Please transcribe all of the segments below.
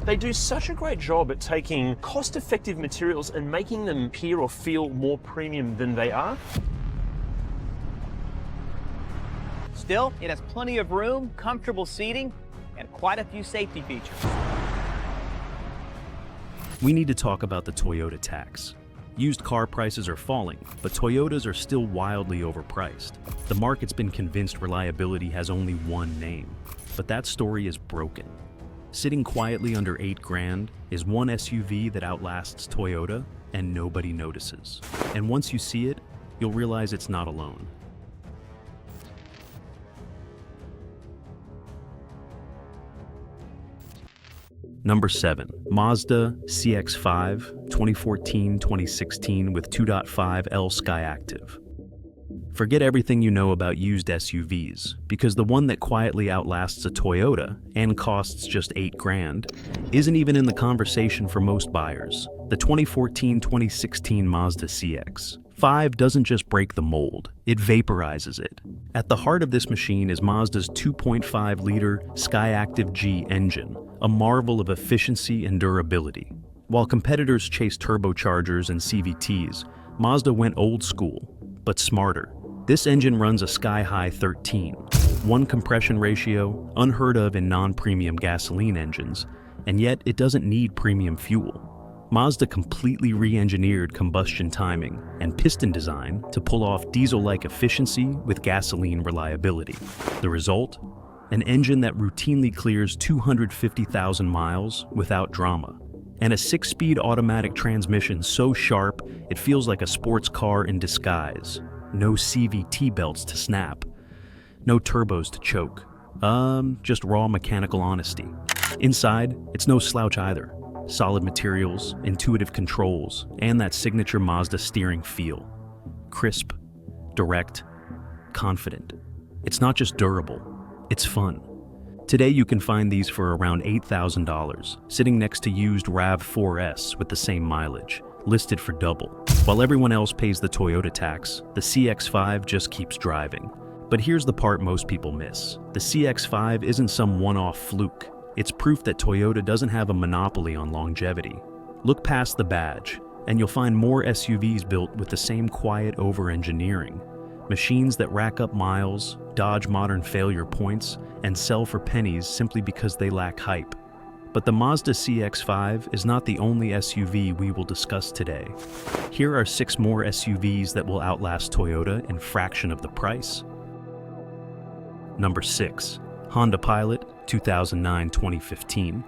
They do such a great job at taking cost-effective materials and making them appear or feel more premium than they are. Still, it has plenty of room, comfortable seating, and quite a few safety features. We need to talk about the Toyota tax. Used car prices are falling, but Toyotas are still wildly overpriced. The market's been convinced reliability has only one name, but that story is broken. Sitting quietly under $8,000 is one SUV that outlasts Toyota and nobody notices. And once you see it, you'll realize it's not alone. Number 7. Mazda CX-5 2014-2016 with 2.5L Skyactiv. Forget everything you know about used SUVs, because the one that quietly outlasts a Toyota and costs just $8,000 isn't even in the conversation for most buyers. The 2014-2016 Mazda CX-5 doesn't just break the mold, it vaporizes it. At the heart of this machine is Mazda's 2.5-liter Skyactiv G engine, a marvel of efficiency and durability. While competitors chase turbochargers and CVTs, Mazda went old school, but smarter. This engine runs a sky-high 13, one compression ratio, unheard of in non-premium gasoline engines, and yet it doesn't need premium fuel. Mazda completely re-engineered combustion timing and piston design to pull off diesel-like efficiency with gasoline reliability. The result? An engine that routinely clears 250,000 miles without drama, and a 6-speed automatic transmission so sharp it feels like a sports car in disguise. No CVT belts to snap, no turbos to choke, just raw mechanical honesty. Inside, it's no slouch either. Solid materials, intuitive controls, and that signature Mazda steering feel. Crisp, direct, confident. It's not just durable, it's fun. Today you can find these for around $8,000, sitting next to used RAV4S with the same mileage, listed for double. While everyone else pays the Toyota tax, the CX-5 just keeps driving. But here's the part most people miss. The CX-5 isn't some one-off fluke. It's proof that Toyota doesn't have a monopoly on longevity. Look past the badge, and you'll find more SUVs built with the same quiet over-engineering. Machines that rack up miles, dodge modern failure points, and sell for pennies simply because they lack hype. But the Mazda CX-5 is not the only SUV we will discuss today. Here are 6 more SUVs that will outlast Toyota in fraction of the price. Number 6. Honda Pilot 2009-2015.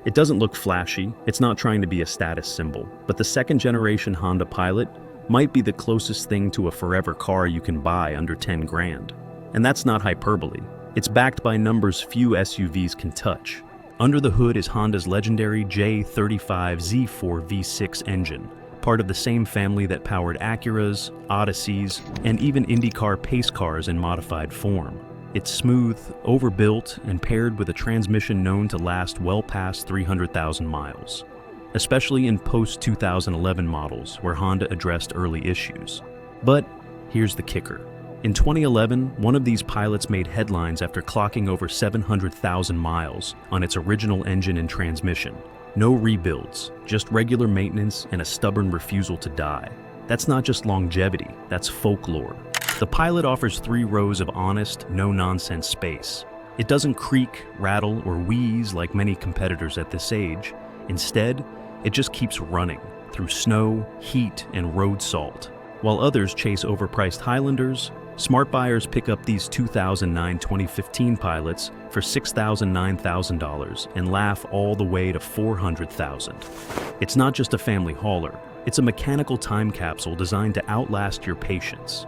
It doesn't look flashy, it's not trying to be a status symbol, but the second-generation Honda Pilot might be the closest thing to a forever car you can buy under $10,000. And that's not hyperbole. It's backed by numbers few SUVs can touch. Under the hood is Honda's legendary J35Z4 V6 engine, part of the same family that powered Acuras, Odysseys, and even IndyCar pace cars in modified form. It's smooth, overbuilt, and paired with a transmission known to last well past 300,000 miles, especially in post-2011 models where Honda addressed early issues. But here's the kicker. In 2011, one of these pilots made headlines after clocking over 700,000 miles on its original engine and transmission. No rebuilds, just regular maintenance and a stubborn refusal to die. That's not just longevity, that's folklore. The Pilot offers 3 rows of honest, no-nonsense space. It doesn't creak, rattle, or wheeze like many competitors at this age. Instead, it just keeps running through snow, heat, and road salt. While others chase overpriced Highlanders, smart buyers pick up these 2009-2015 Pilots for $6,000, $9,000 and laugh all the way to $400,000. It's not just a family hauler, it's a mechanical time capsule designed to outlast your patience.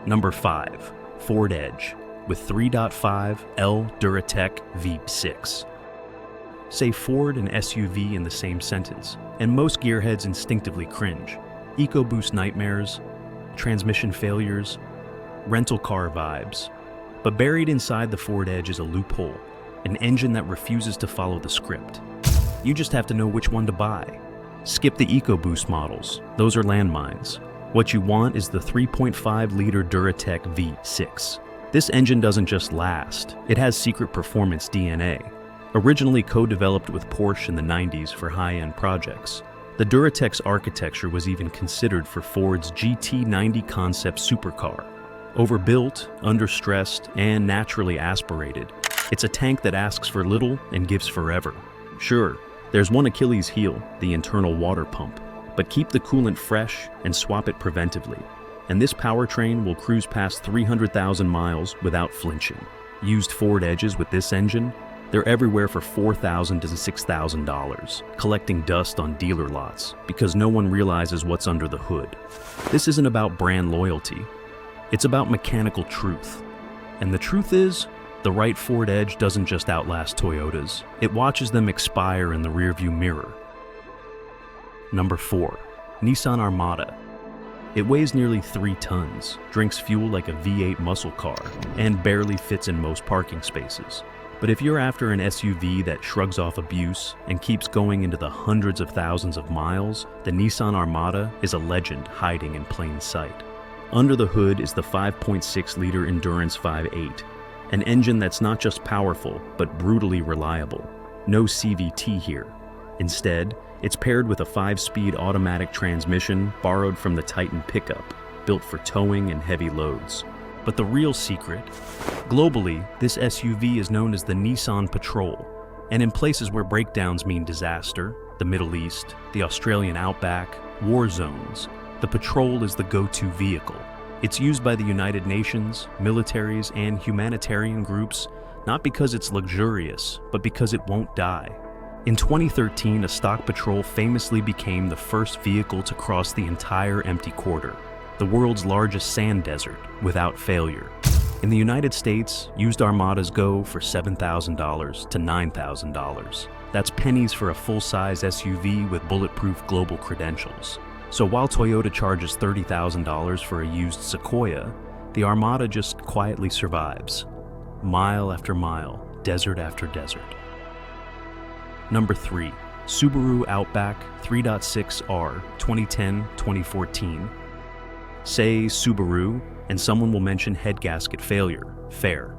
Number 5. Ford Edge with 3.5L Duratec V6. Say Ford and SUV in the same sentence, and most gearheads instinctively cringe. EcoBoost nightmares, transmission failures, rental car vibes. But buried inside the Ford Edge is a loophole, an engine that refuses to follow the script. You just have to know which one to buy. Skip the EcoBoost models, those are landmines. What you want is the 3.5-liter Duratec V6. This engine doesn't just last, it has secret performance DNA. Originally co-developed with Porsche in the 90s for high-end projects, the Duratex architecture was even considered for Ford's GT90 concept supercar. Overbuilt, understressed, and naturally aspirated, it's a tank that asks for little and gives forever. Sure, there's one Achilles heel, the internal water pump, but keep the coolant fresh and swap it preventively. And this powertrain will cruise past 300,000 miles without flinching. Used Ford Edges with this engine, they're everywhere for $4,000 to $6,000, collecting dust on dealer lots because no one realizes what's under the hood. This isn't about brand loyalty. It's about mechanical truth. And the truth is, the right Ford Edge doesn't just outlast Toyotas, it watches them expire in the rearview mirror. Number 4. Nissan Armada. It weighs nearly 3 tons, drinks fuel like a V8 muscle car, and barely fits in most parking spaces. But if you're after an SUV that shrugs off abuse and keeps going into the hundreds of thousands of miles, the Nissan Armada is a legend hiding in plain sight. Under the hood is the 5.6-liter Endurance 5.8, an engine that's not just powerful, but brutally reliable. No CVT here. Instead, it's paired with a 5-speed automatic transmission borrowed from the Titan pickup, built for towing and heavy loads. But the real secret, globally, this SUV is known as the Nissan Patrol, and in places where breakdowns mean disaster, the Middle East, the Australian outback, war zones, the Patrol is the go-to vehicle. It's used by the United Nations, militaries, and humanitarian groups, not because it's luxurious, but because it won't die. In 2013, a stock Patrol famously became the first vehicle to cross the entire empty quarter, the world's largest sand desert, without failure. In the United States, used Armadas go for $7,000 to $9,000. That's pennies for a full-size SUV with bulletproof global credentials. So while Toyota charges $30,000 for a used Sequoia, the Armada just quietly survives. Mile after mile, desert after desert. Number 3. Subaru Outback 3.6R 2010-2014. Say Subaru, and someone will mention head gasket failure. Fair.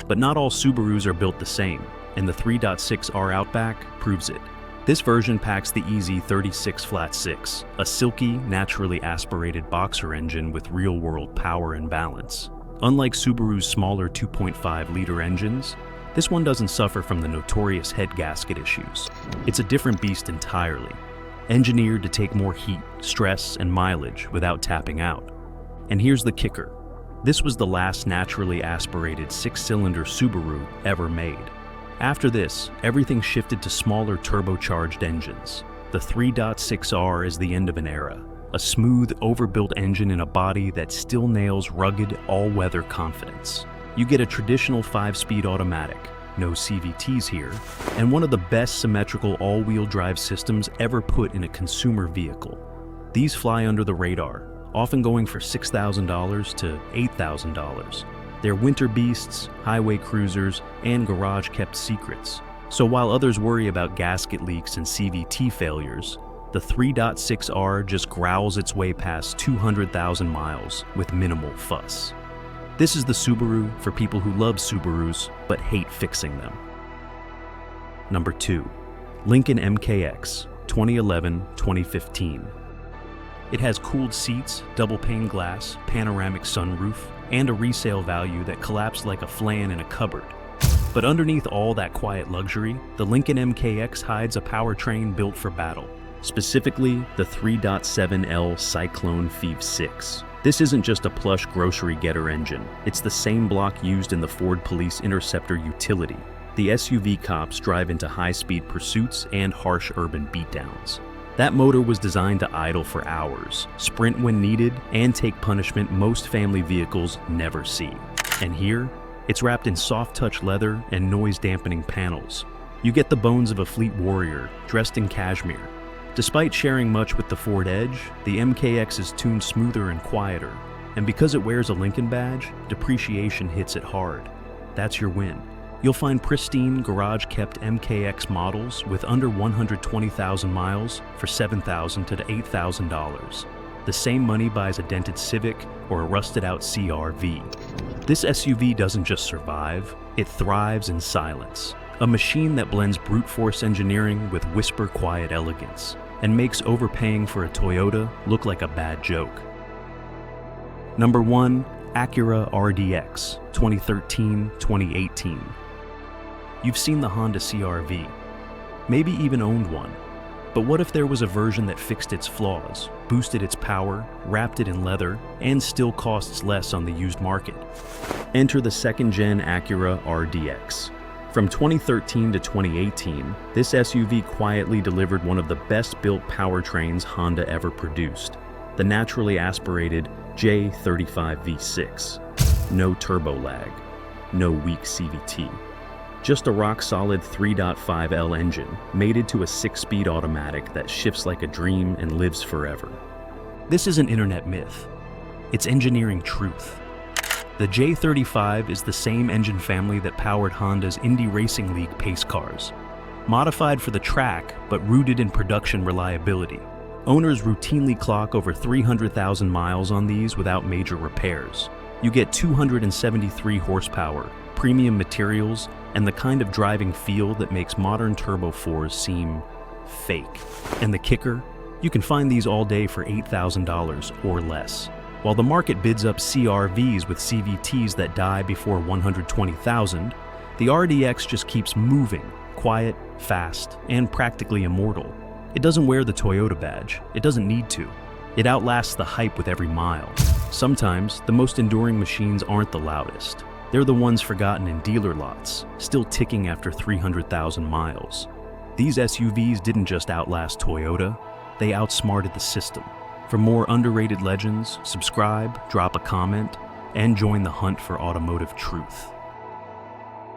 But not all Subarus are built the same, and the 3.6R Outback proves it. This version packs the easy 36 flat 6, a silky, naturally aspirated boxer engine with real-world power and balance. Unlike Subaru's smaller 2.5-liter engines, this one doesn't suffer from the notorious head gasket issues. It's a different beast entirely, engineered to take more heat, stress, and mileage without tapping out. And here's the kicker. This was the last naturally aspirated 6-cylinder Subaru ever made. After this, everything shifted to smaller turbocharged engines. The 3.6R is the end of an era, a smooth, overbuilt engine in a body that still nails rugged, all-weather confidence. You get a traditional 5-speed automatic, no CVTs here, and one of the best symmetrical all-wheel drive systems ever put in a consumer vehicle. These fly under the radar, often going for $6,000 to $8,000. They're winter beasts, highway cruisers, and garage-kept secrets. So while others worry about gasket leaks and CVT failures, the 3.6R just growls its way past 200,000 miles with minimal fuss. This is the Subaru for people who love Subarus but hate fixing them. Number 2. Lincoln MKX 2011-2015. It has cooled seats, double-pane glass, panoramic sunroof, and a resale value that collapsed like a flan in a cupboard. But underneath all that quiet luxury, the Lincoln MKX hides a powertrain built for battle, specifically the 3.7L Cyclone Phoebe 6. This isn't just a plush grocery getter engine, it's the same block used in the Ford Police Interceptor utility. The SUV cops drive into high-speed pursuits and harsh urban beatdowns. That motor was designed to idle for hours, sprint when needed, and take punishment most family vehicles never see. And here, it's wrapped in soft-touch leather and noise-dampening panels. You get the bones of a fleet warrior, dressed in cashmere. Despite sharing much with the Ford Edge, the MKX is tuned smoother and quieter. And because it wears a Lincoln badge, depreciation hits it hard. That's your win. You'll find pristine, garage-kept MKX models with under 120,000 miles for $7,000 to $8,000. The same money buys a dented Civic or a rusted-out CR-V. This SUV doesn't just survive, it thrives in silence. a machine that blends brute force engineering with whisper quiet elegance and makes overpaying for a Toyota look like a bad joke. Number 1, Acura RDX 2013-2018. You've seen the Honda CR-V, maybe even owned one. But what if there was a version that fixed its flaws, boosted its power, wrapped it in leather, and still costs less on the used market? Enter the second-gen Acura RDX. From 2013 to 2018, this SUV quietly delivered one of the best-built powertrains Honda ever produced, the naturally aspirated J35 V6. No turbo lag, no weak CVT. Just a rock-solid 3.5L engine, mated to a 6-speed automatic that shifts like a dream and lives forever. This isn't internet myth. It's engineering truth. The J35 is the same engine family that powered Honda's Indy Racing League pace cars. Modified for the track, but rooted in production reliability. Owners routinely clock over 300,000 miles on these without major repairs. You get 273 horsepower, premium materials, and the kind of driving feel that makes modern Turbo 4s seem fake. And the kicker? You can find these all day for $8,000 or less. While the market bids up CR-Vs with CVTs that die before 120,000, the RDX just keeps moving, quiet, fast, and practically immortal. It doesn't wear the Toyota badge. It doesn't need to. It outlasts the hype with every mile. Sometimes, the most enduring machines aren't the loudest. They're the ones forgotten in dealer lots, still ticking after 300,000 miles. These SUVs didn't just outlast Toyota, they outsmarted the system. For more underrated legends, subscribe, drop a comment, and join the hunt for automotive truth.